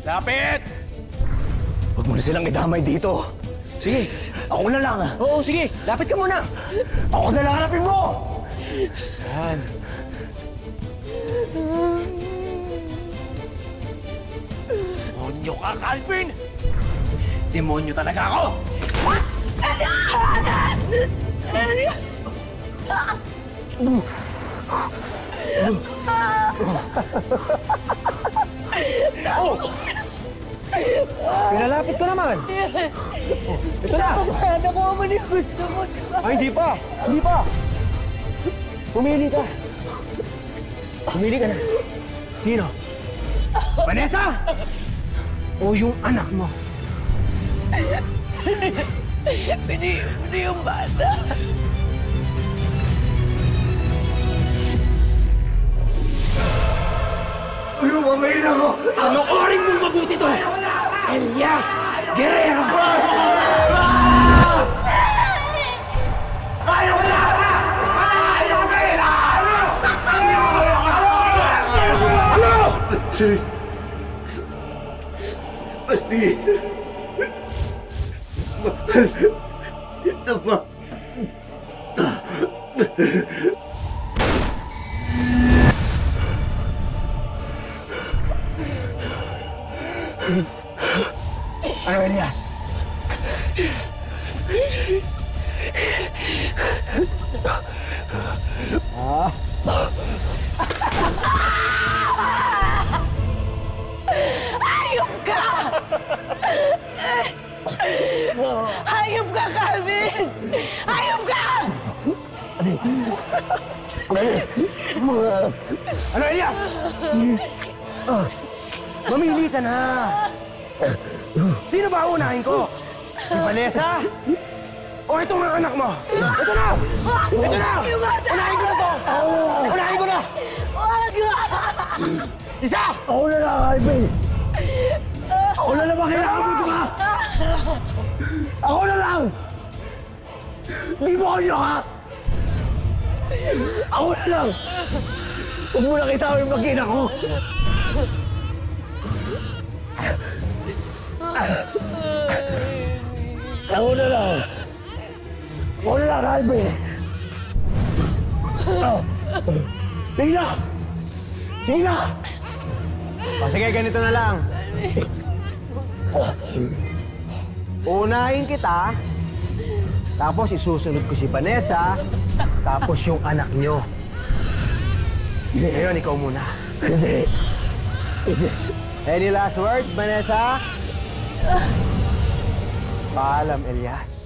Lapit! Huwag mo na silang idamay dito. Sige. Ako na lang. Oo, sige. Lapit ka muna. Ako na lang hanapin mo! Yan. Demonyo ka, Calvin! Demonyo talaga ako! Oh! Pinalapit ko naman. Ito na! Nakuha mo na yung gusto mo, di ba? Ay, hindi pa! Hindi pa! Pumili ka. Pumili ka na. Sino? Vanessa! O yung anak mo? Pili yung bata. Yung mamayin ako! Ano oring mong mabuti to? Elias Guerrero! Please. Please. Mahal. Ito ba? Ano, Elias? Hayop ka! Hayop ka, Calvin! Hayop ka! Ano, Elias? Mamili ka na. Sino ba unahin ko? Si Vanessa? O itong mga anak mo? Ito na! Ito na! Yung bata! Unahin ko na to! Unahin ko na! Wag! Isa! Ako na lang, Calvin! Ako na lang kailangan mo ito ka! Ako na lang! Di mo ako ha! Ako na lang! Huwag mo nakita ko yung makina ko! Ako na lang! Ako na lang, Calvin! Sige na! Sige na! O sige, ganito na lang. Unahin kita, tapos isusunod ko si Vanessa, tapos yung anak nyo. Ngayon, ikaw muna. Any last words, Vanessa? Paalam, Elias.